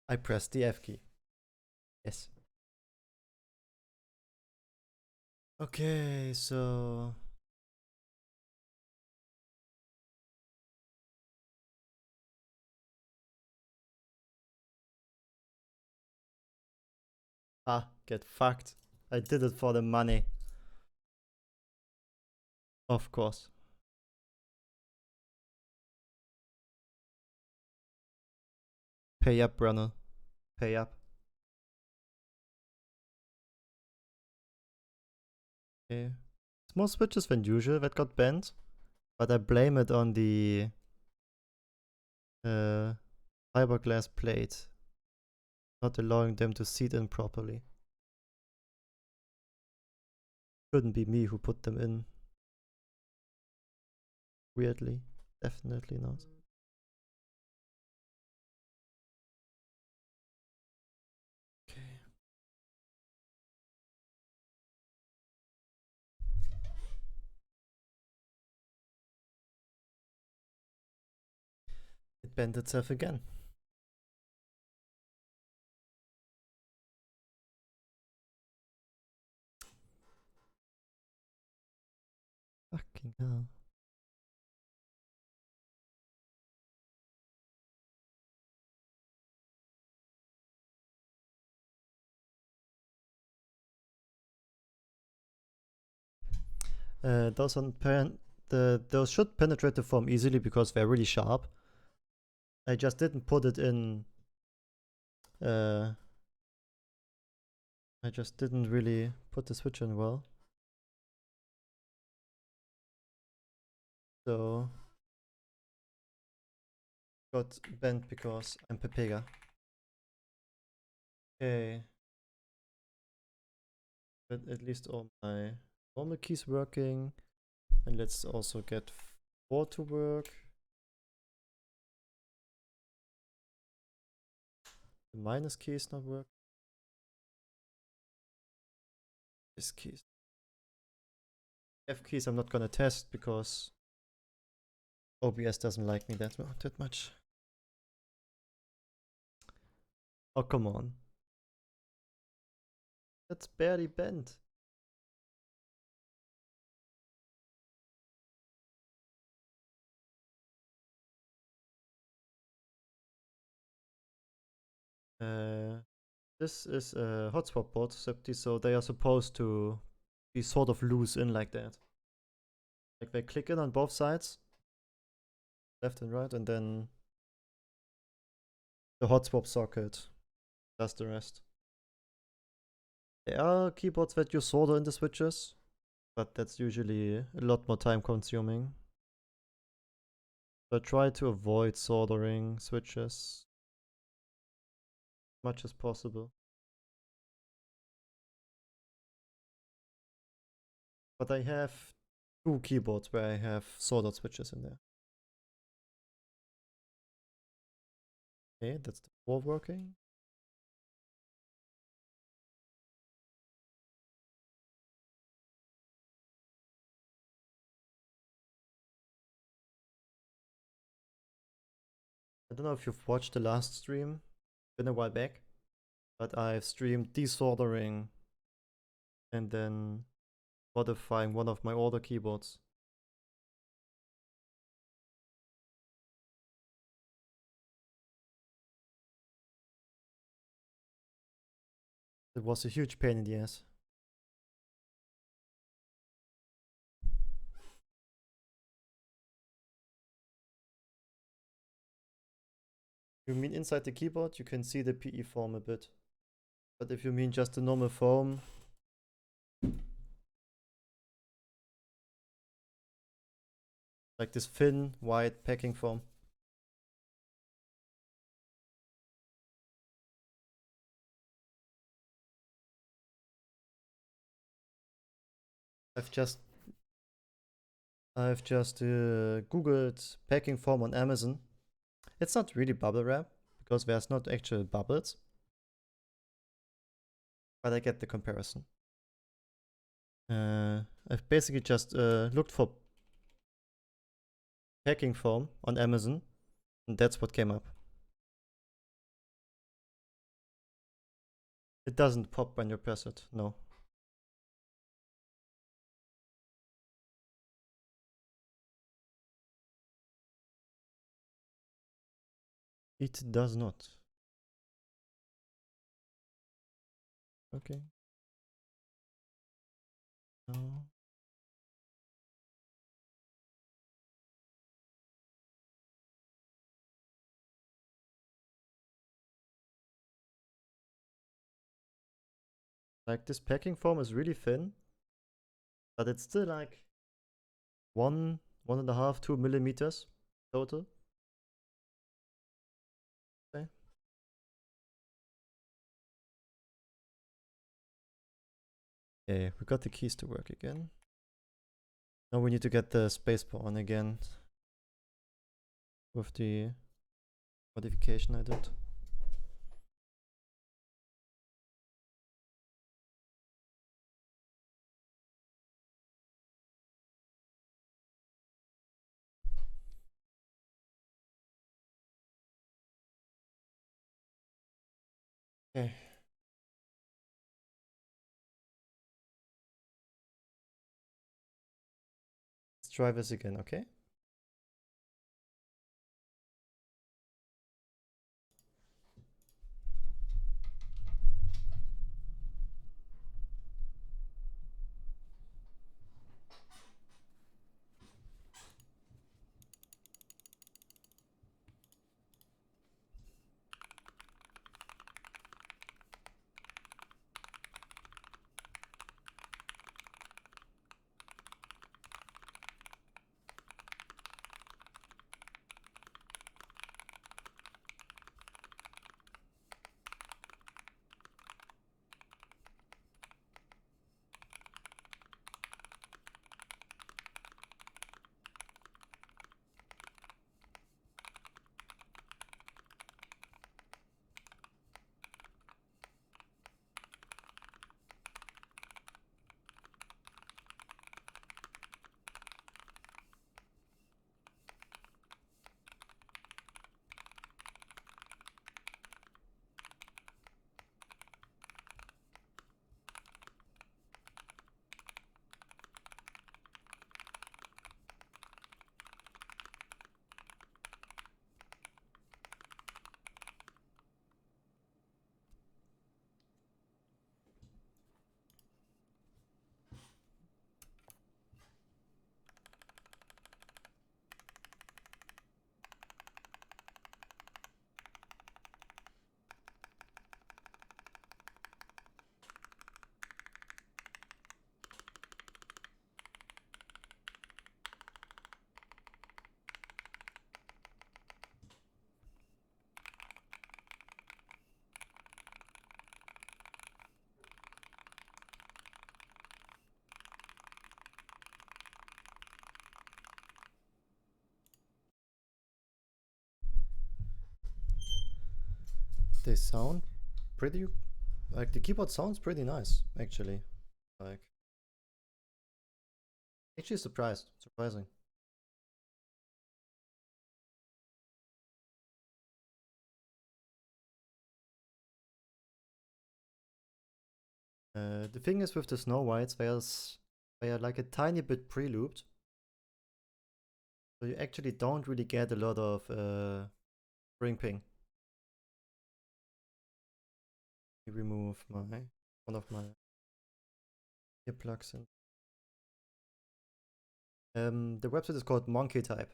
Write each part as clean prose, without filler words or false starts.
I pressed the F key. Yes. Okay, so get fucked. I did it for the money. Of course. Pay up, Brunner. Pay up. Okay. It's more switches than usual that got banned, but I blame it on the fiberglass plate not allowing them to seat in properly. Couldn't be me who put them in. Weirdly. Definitely not. Okay. It bent itself again. Fucking hell. Those should penetrate the foam easily because they're really sharp. I just didn't put it in. I just didn't really put the switch in well. So got bent because I'm Pepega. Okay. But at least all my normal keys working. And let's also get 4 to work. The minus key is not working. This keys. F keys I'm not gonna test because OBS doesn't like me that much. Oh, come on. That's barely bent. This is a hotspot board, so they are supposed to be sort of loose in like that. Like they click in on both sides, left and right, and then the hotspot socket does the rest. There are keyboards that use solder in the switches, but that's usually a lot more time consuming. So I try to avoid soldering switches as much as possible. But I have 2 keyboards where I have soldered switches in there. Okay, that's the 4 working. I don't know if you've watched the last stream, been a while back, but I've streamed desoldering and then modifying one of my older keyboards. It was a huge pain in the ass. You mean inside the keyboard, you can see the PE foam a bit. But if you mean just the normal foam, like this thin, white packing foam. I've just googled packing foam on Amazon. It's not really bubble wrap because there's not actual bubbles, but I get the comparison. I've basically just looked for packing foam on Amazon, and that's what came up. It doesn't pop when you press it, no. It does not. Okay. No. Like this packing foam is really thin, but it's still like 1.5, 2 millimeters total. Okay. Okay, we got the keys to work again. Now we need to get the spacebar on again with the modification I did. Okay. Let's try this again, okay? They sound pretty, like the keyboard sounds pretty nice, actually. Like, actually surprising. The thing is with the Snow Whites, they are like a tiny bit pre-looped. So you actually don't really get a lot of spring ping. Remove one of my earplugs in. The website is called Monkey Type.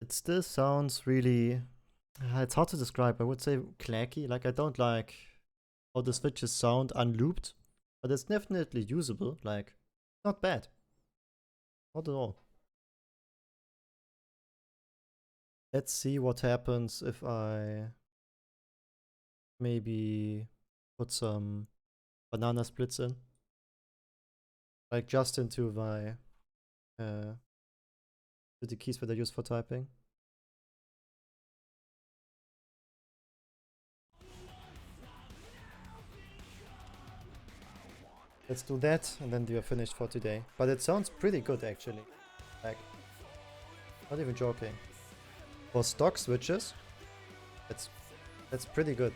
It still sounds really. It's hard to describe. I would say clacky. Like I don't like how the switches sound unlooped, but it's definitely usable. Like not bad. Not at all. Let's see what happens if I maybe put some banana splits in. like just into my to the keys that I use for typing. Let's do that, and then we are finished for today. But it sounds pretty good, actually. Like, not even joking. For stock switches, that's pretty good.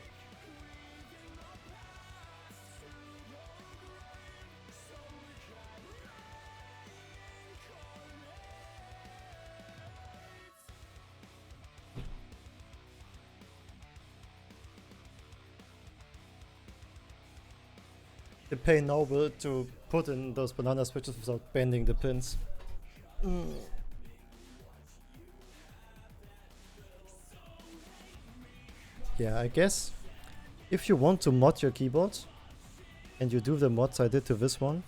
They pay noble to put in those banana switches without bending the pins. Yeah, I guess if you want to mod your keyboard and you do the mods I did to this one,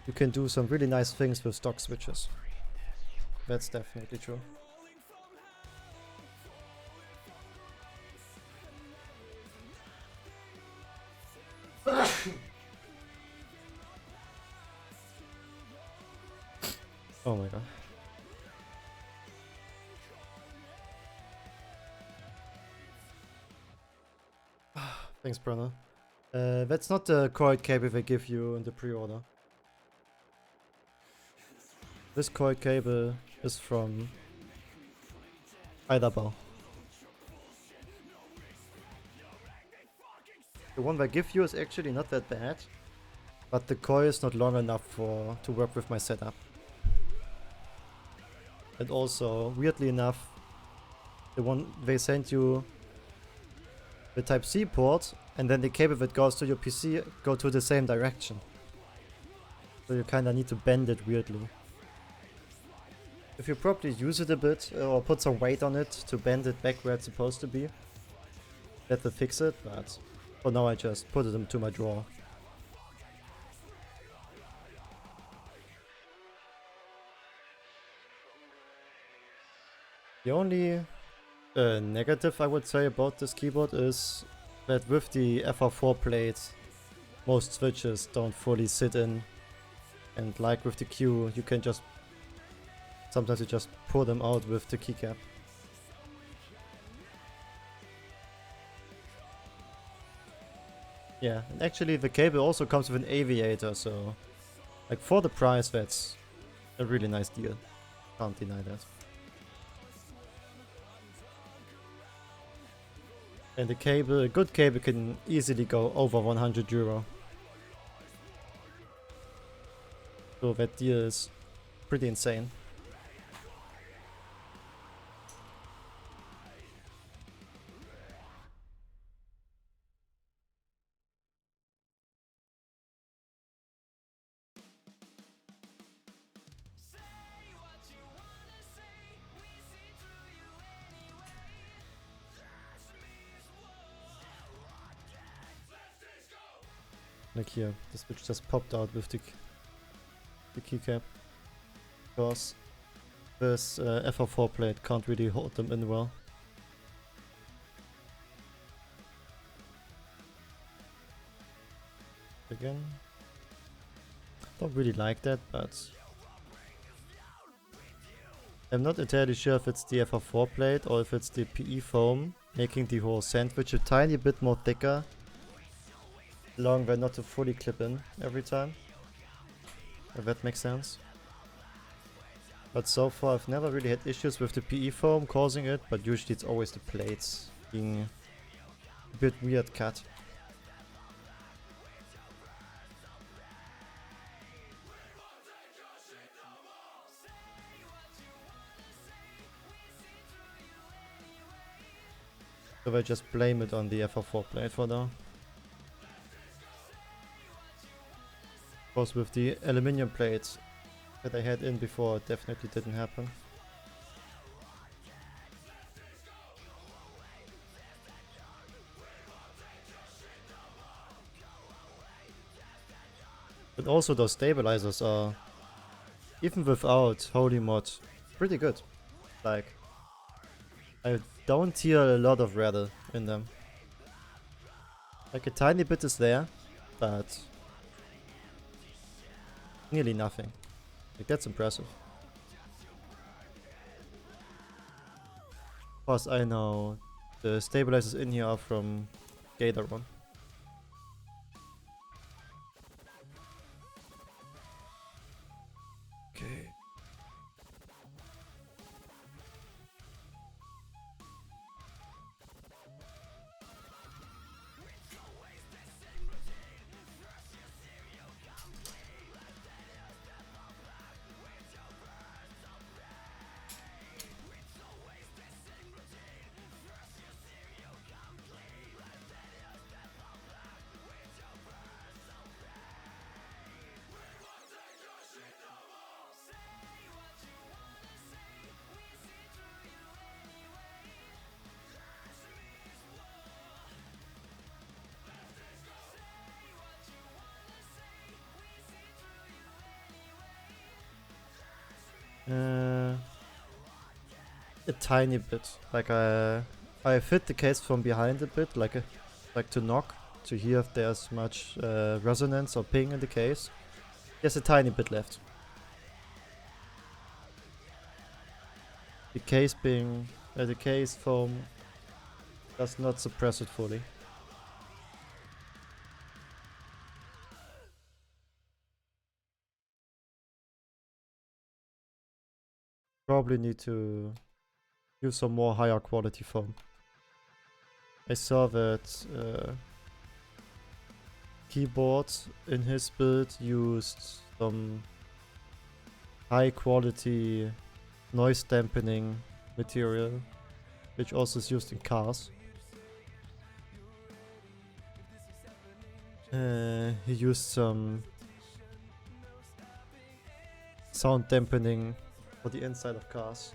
you can do some really nice things with stock switches. That's definitely true. Oh my god. Thanks, Brenner. That's not the coiled cable they give you in the pre-order. This coiled cable is from Eiderbau. The one they give you is actually not that bad, but the coil is not long enough to work with my setup. And also, weirdly enough, the one they sent you the Type-C port, and then the cable that goes to your PC go to the same direction. So you kinda need to bend it weirdly. If you probably use it a bit, or put some weight on it to bend it back where it's supposed to be, that will fix it, but for now I just put it into my drawer. The only negative I would say about this keyboard is that with the FR4 plate, most switches don't fully sit in, and like with the Q, you can just sometimes you just pull them out with the keycap. Yeah, and actually the cable also comes with an aviator, so like for the price that's a really nice deal. Can't deny that. And the cable, a good cable can easily go over 100 euro. So that deal is pretty insane. Like here, the switch just popped out with the keycap. Because this FR4 plate can't really hold them in well. Again. Don't really like that, but I'm not entirely sure if it's the FR4 plate or if it's the PE foam making the whole sandwich a tiny bit more thicker. Long way not to fully clip in every time. If that makes sense. But so far I've never really had issues with the PE foam causing it, but usually it's always the plates being a bit weird cut. So I just blame it on the FR4 plate for now. Of course, with the aluminium plates that I had in before, it definitely didn't happen. But also those stabilizers are, even without holy mod, pretty good. Like, I don't hear a lot of rattle in them. Like a tiny bit is there, but nearly nothing. Like, that's impressive. Of course, I know the stabilizers in here are from Gateron. Okay. A tiny bit. Like I fit the case from behind a bit, like to knock to hear if there's much resonance or ping in the case. There's a tiny bit left. The case foam does not suppress it fully. Probably need to use some more higher quality foam. I saw that keyboard in his build used some high quality noise dampening material, which also is used in cars. He used some sound dampening for the inside of cars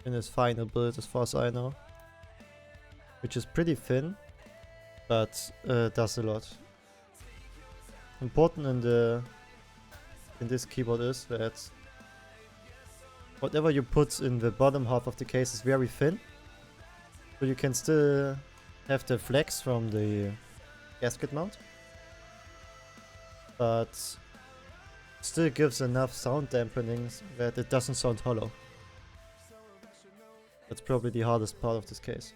in his final build, as far as I know, which is pretty thin, but does a lot. Important in this keyboard is that whatever you put in the bottom half of the case is very thin, so you can still have the flex from the gasket mount, but still gives enough sound dampenings that it doesn't sound hollow. That's probably the hardest part of this case.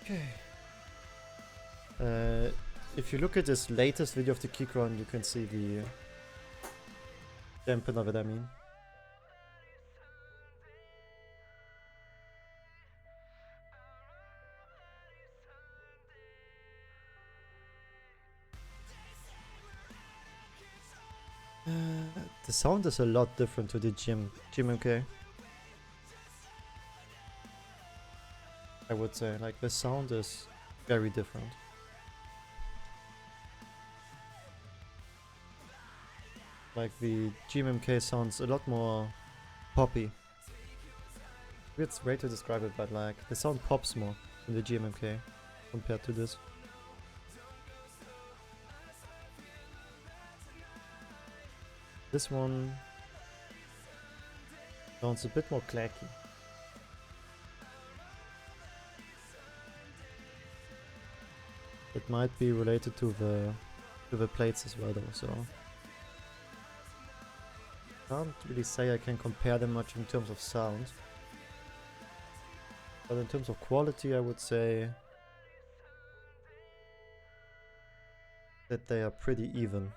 Okay. If you look at this latest video of the Keychron, you can see the dampener that I mean. The sound is a lot different to the GMK. I would say, like, the sound is very different. Like, the GMK sounds a lot more poppy. Weird way to describe it, but like, the sound pops more in the GMK compared to this. This one sounds a bit more clacky. It might be related to the plates as well, though. So can't really say I can compare them much in terms of sound, but in terms of quality, I would say that they are pretty even.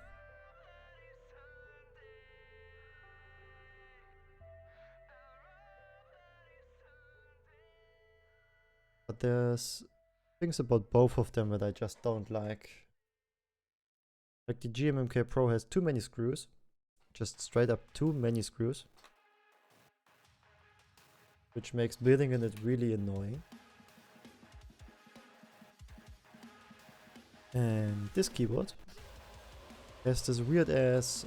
But there's things about both of them that I just don't like. Like, the GMMK Pro has too many screws. Just straight up too many screws. Which makes building in it really annoying. And this keyboard There's this weird ass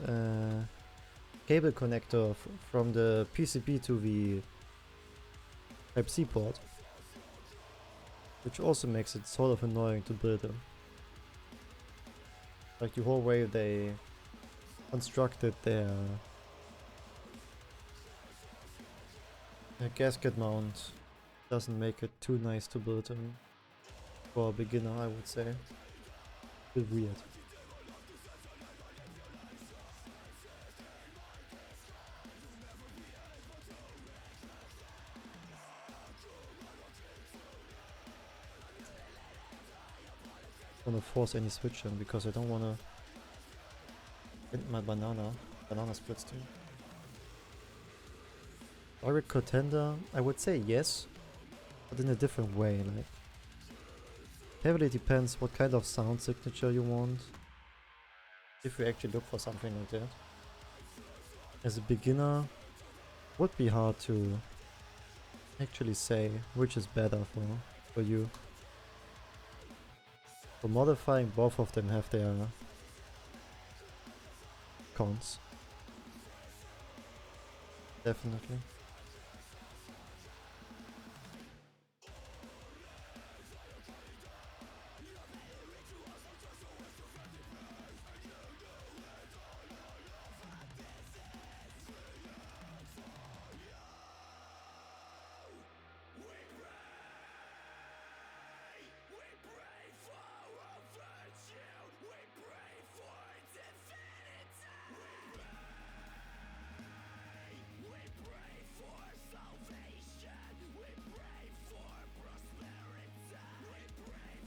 cable connector from the PCB to the Type-C port, which also makes it sort of annoying to build them. Like the whole way they constructed their gasket mount doesn't make it too nice to build them for a beginner, I would say. A bit weird. I don't want to force any switching because I don't want to get my banana splits too. Direct contender, I would say yes, but in a different way. Like, heavily depends what kind of sound signature you want. If you actually look for something like that. As a beginner, would be hard to actually say which is better for you. For modifying, both of them have their cons. Definitely.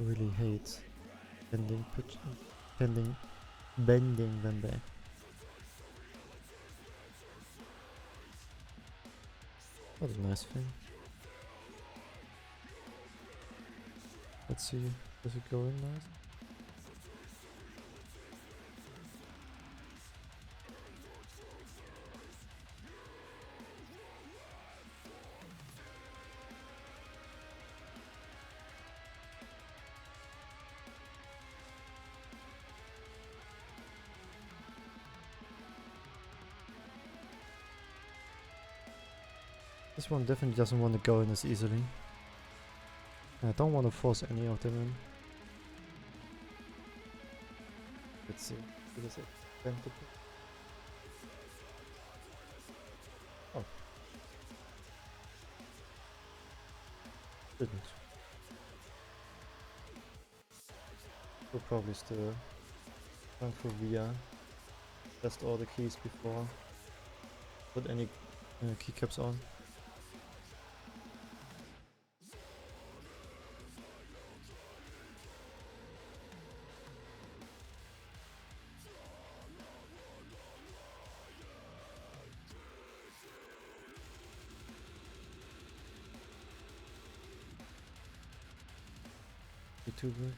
Really hate bending them back. That's a nice thing. Let's see, does it go in nice? This one definitely doesn't want to go in as easily. And I don't want to force any of them in. Let's see. What is it? Oh. Didn't. We'll probably still run for VIA. Test all the keys before put any keycaps on. YouTuber.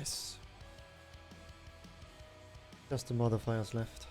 Nice. Just the modifiers left.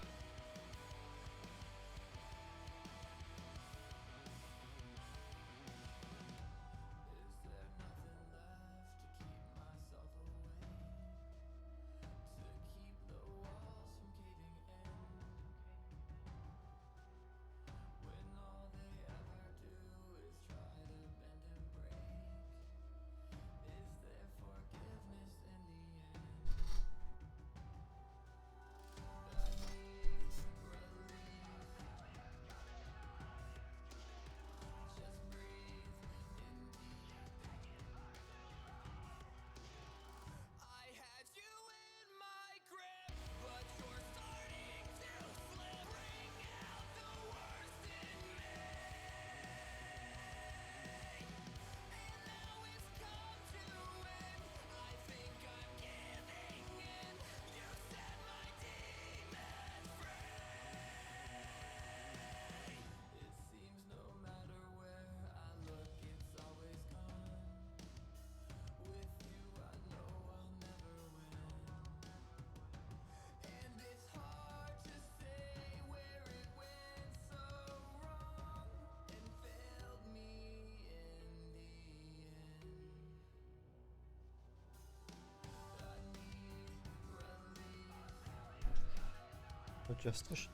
Justice.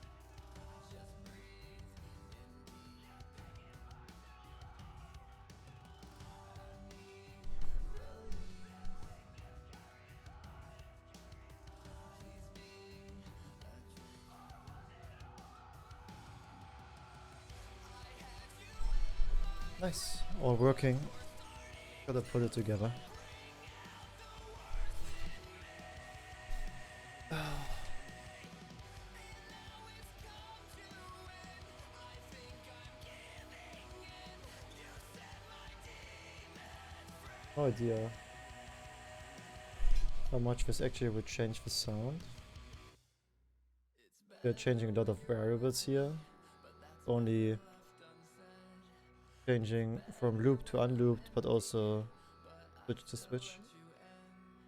Nice. All working. Gotta put it together. No idea how much this actually would change the sound. We're changing a lot of variables here. Only changing from loop to unlooped, but also switch to switch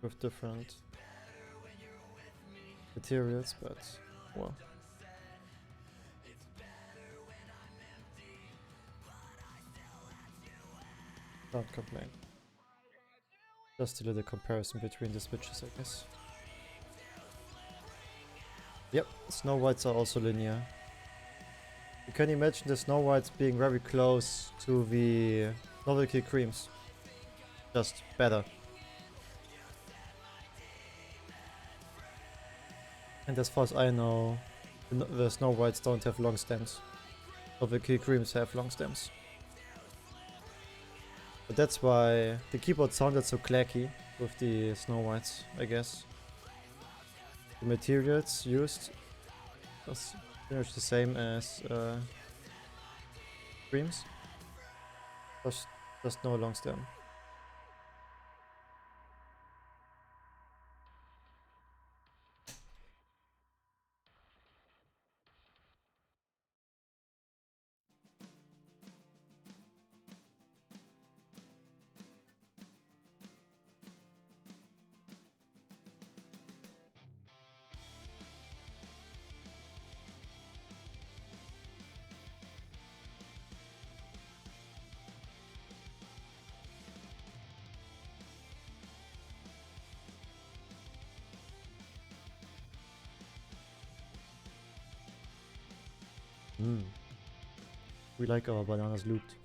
with different materials, but well. Can't complain. Just a little comparison between the switches, I guess. Yep, Snow Whites are also linear. You can imagine the Snow Whites being very close to the novelty creams. Just better. And as far as I know, the Snow Whites don't have long stems. Novelty creams have long stems. But that's why the keyboard sounded so clacky with the Snow Whites, I guess. The materials used was pretty much the same as creams. Just no long stem. We like our bananas looped.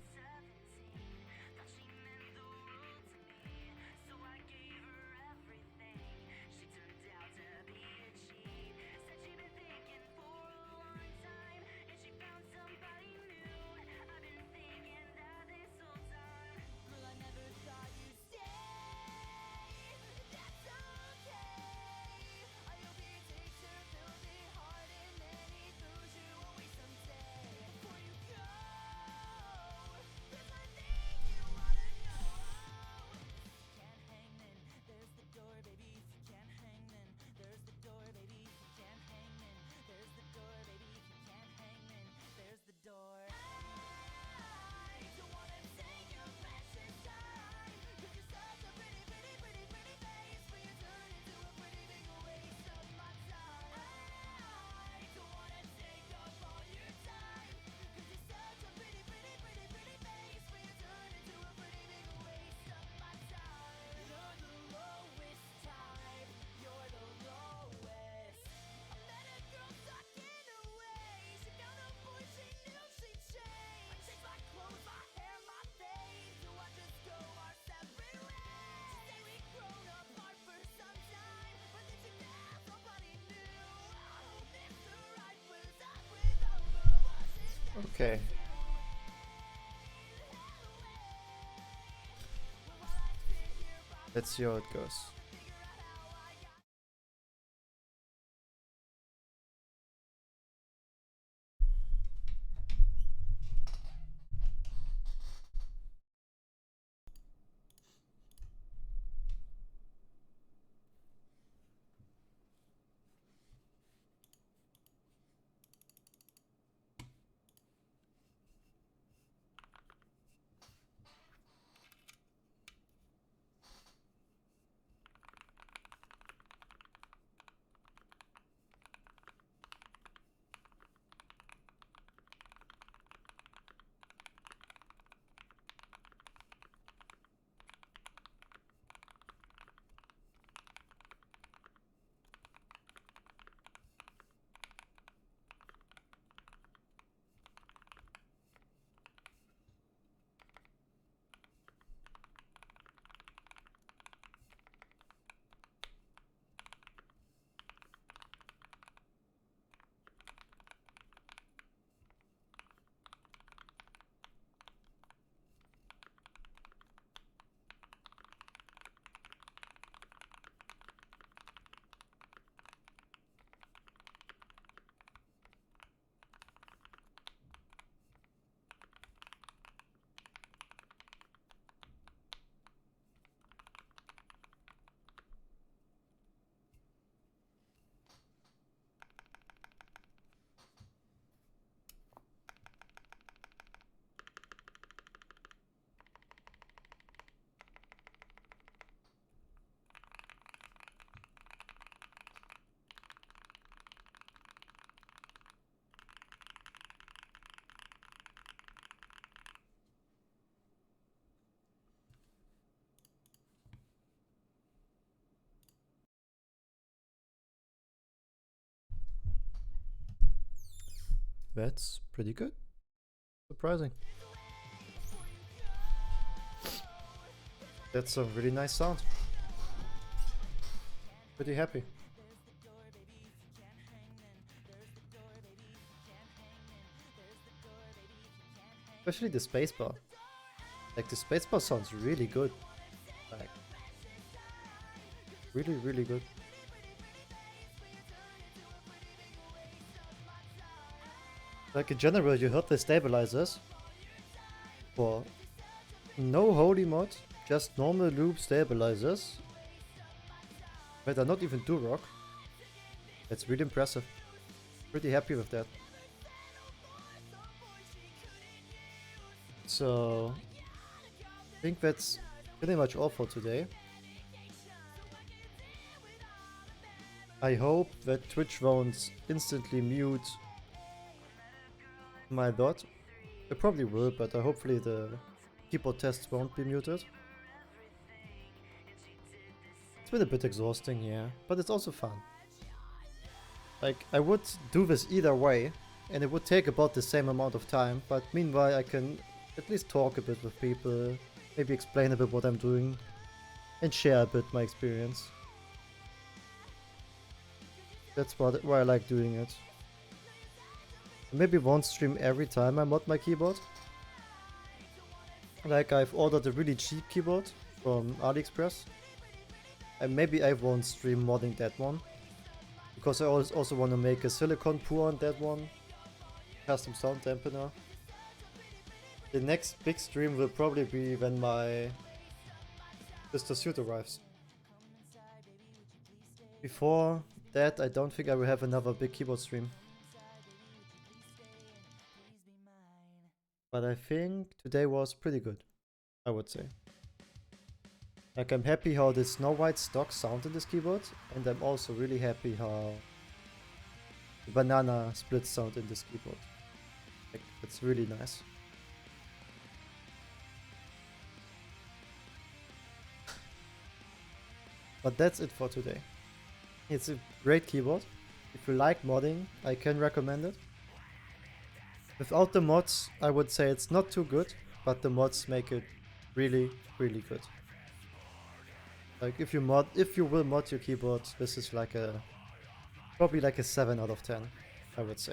Okay. Let's see how it goes. That's pretty good. Surprising. That's a really nice sound. Pretty happy. Especially the spacebar. Like the spacebar sounds really good. Like really, really good. Like in general, you heard the stabilizers for no holy mod, just normal loop stabilizers that are not even Durock. That's really impressive. Pretty happy with that. So I think that's pretty much all for today. I hope that Twitch won't instantly mute my dot. It probably will, but hopefully the keyboard tests won't be muted. It's been a bit exhausting, yeah, but it's also fun. Like, I would do this either way, and it would take about the same amount of time, but meanwhile I can at least talk a bit with people, maybe explain a bit what I'm doing, and share a bit my experience. That's why I like doing it. Maybe won't stream every time I mod my keyboard. Like, I've ordered a really cheap keyboard from AliExpress. And maybe I won't stream modding that one. Because I also want to make a silicone pour on that one. Custom sound dampener. The next big stream will probably be when my Mr. Suit arrives. Before that, I don't think I will have another big keyboard stream. But I think today was pretty good, I would say. Like, I'm happy how the Snow White stock sound in this keyboard, and I'm also really happy how the banana split sound in this keyboard. Like, it's really nice. But that's it for today. It's a great keyboard. If you like modding, I can recommend it. Without the mods, I would say it's not too good, but the mods make it really, really good. Like, if you will mod your keyboard, this is like probably like a 7 out of 10, I would say.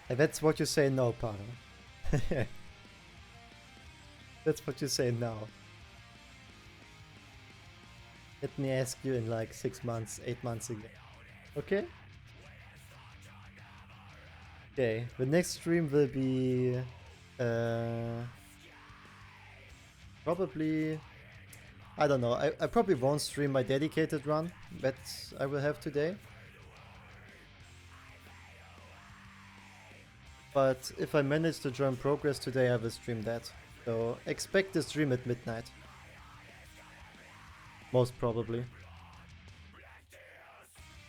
That's what you say no, partner. That's what you say now. Let me ask you in like 6 months, 8 months again. Okay? Okay, the next stream will be probably, I don't know, I probably won't stream my dedicated run that I will have today. But if I manage to join progress today, I will stream that. So expect the stream at midnight. Most probably.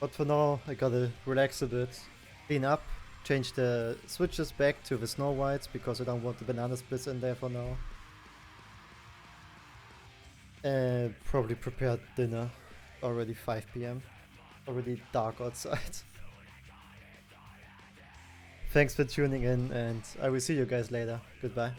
But for now, I gotta relax a bit, clean up, change the switches back to the Snow Whites because I don't want the banana splits in there for now. And probably prepare dinner. Already 5 PM. Already dark outside. Thanks for tuning in, and I will see you guys later. Goodbye.